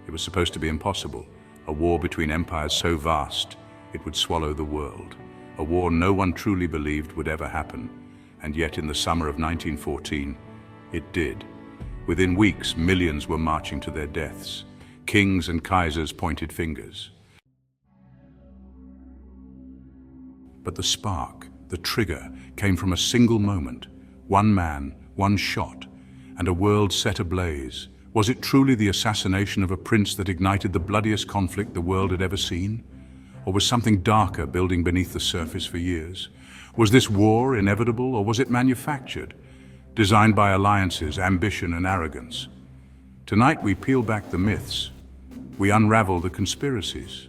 It was supposed to be impossible, a war between empires so vast it would swallow the world, a war no one truly believed would ever happen. And yet in the summer of 1914, it did. Within weeks, millions were marching to their deaths. Kings and kaisers pointed fingers. But the spark, the trigger, came from a single moment. One man, one shot, and a world set ablaze. Was it truly the assassination of a prince that ignited the bloodiest conflict the world had ever seen? Or was something darker building beneath the surface for years? Was this war inevitable, or was it manufactured, designed by alliances, ambition, and arrogance? Tonight we peel back the myths, we unravel the conspiracies,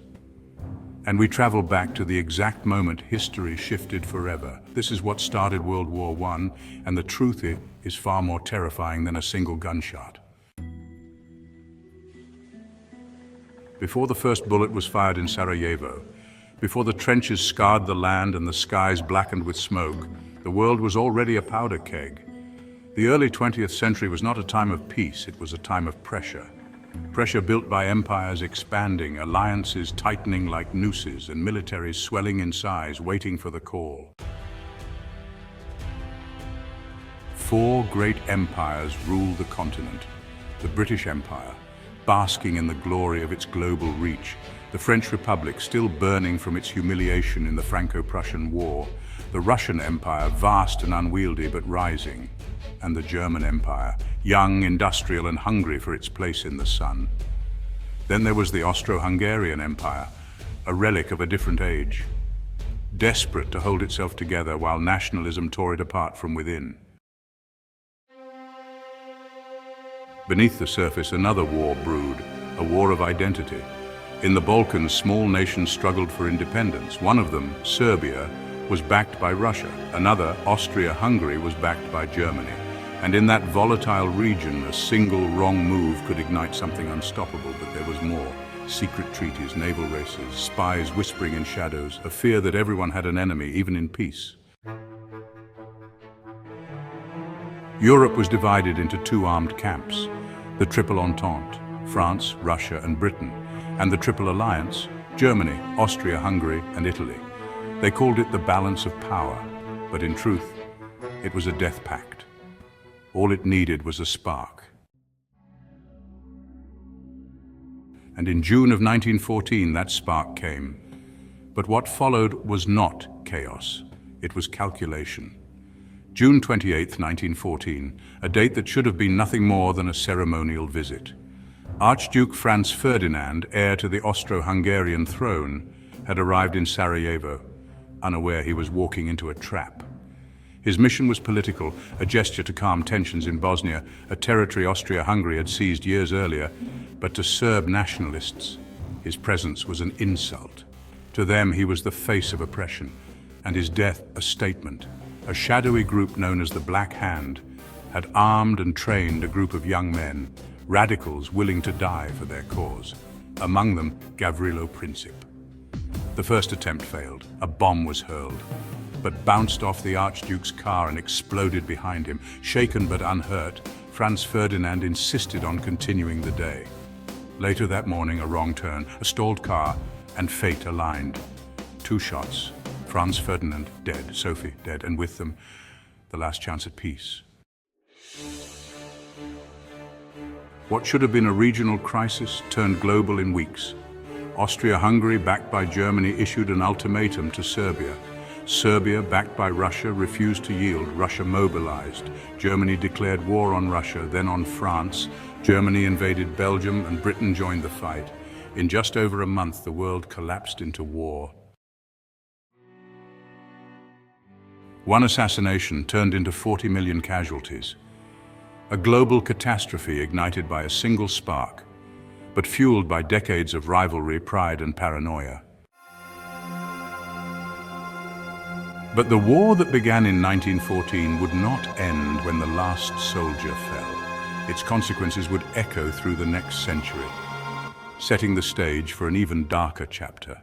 and we travel back to the exact moment history shifted forever. This is what started World War I, and the truth is far more terrifying than a single gunshot. Before the first bullet was fired in Sarajevo, before the trenches scarred the land and the skies blackened with smoke, the world was already a powder keg. The early 20th century was not a time of peace, it was a time of pressure. Pressure built by empires expanding, alliances tightening like nooses, and militaries swelling in size, waiting for the call. 4 great empires ruled the continent. The British Empire, basking in the glory of its global reach, the French Republic still burning from its humiliation in the Franco-Prussian War, the Russian Empire vast and unwieldy but rising, and the German Empire, young, industrial and hungry for its place in the sun. Then there was the Austro-Hungarian Empire, a relic of a different age, desperate to hold itself together while nationalism tore it apart from within. Beneath the surface, another war brewed, a war of identity. In the Balkans, small nations struggled for independence. One of them, Serbia, was backed by Russia. Another, Austria-Hungary, was backed by Germany. And in that volatile region, a single wrong move could ignite something unstoppable, but there was more. Secret treaties, naval races, spies whispering in shadows, a fear that everyone had an enemy, even in peace. Europe was divided into 2 armed camps, the Triple Entente, France, Russia and Britain, and the Triple Alliance, Germany, Austria-Hungary and Italy. They called it the balance of power, but in truth, it was a death pact. All it needed was a spark. And in June of 1914, that spark came. But what followed was not chaos, it was calculation. June 28, 1914, a date that should have been nothing more than a ceremonial visit. Archduke Franz Ferdinand, heir to the Austro-Hungarian throne, had arrived in Sarajevo, unaware he was walking into a trap. His mission was political, a gesture to calm tensions in Bosnia, a territory Austria-Hungary had seized years earlier, but to Serb nationalists, his presence was an insult. To them, he was the face of oppression, and his death a statement. A shadowy group known as the Black Hand had armed and trained a group of young men, radicals willing to die for their cause. Among them, Gavrilo Princip. The first attempt failed. A bomb was hurled, but bounced off the Archduke's car and exploded behind him. Shaken but unhurt, Franz Ferdinand insisted on continuing the day. Later that morning, a wrong turn, a stalled car, and fate aligned. 2 shots. Franz Ferdinand dead, Sophie dead, and with them, the last chance at peace. What should have been a regional crisis turned global in weeks. Austria-Hungary, backed by Germany, issued an ultimatum to Serbia. Serbia, backed by Russia, refused to yield. Russia mobilized. Germany declared war on Russia, then on France. Germany invaded Belgium, and Britain joined the fight. In just over a month, the world collapsed into war. One assassination turned into 40 million casualties. A global catastrophe ignited by a single spark, but fueled by decades of rivalry, pride, and paranoia. But the war that began in 1914 would not end when the last soldier fell. Its consequences would echo through the next century, setting the stage for an even darker chapter.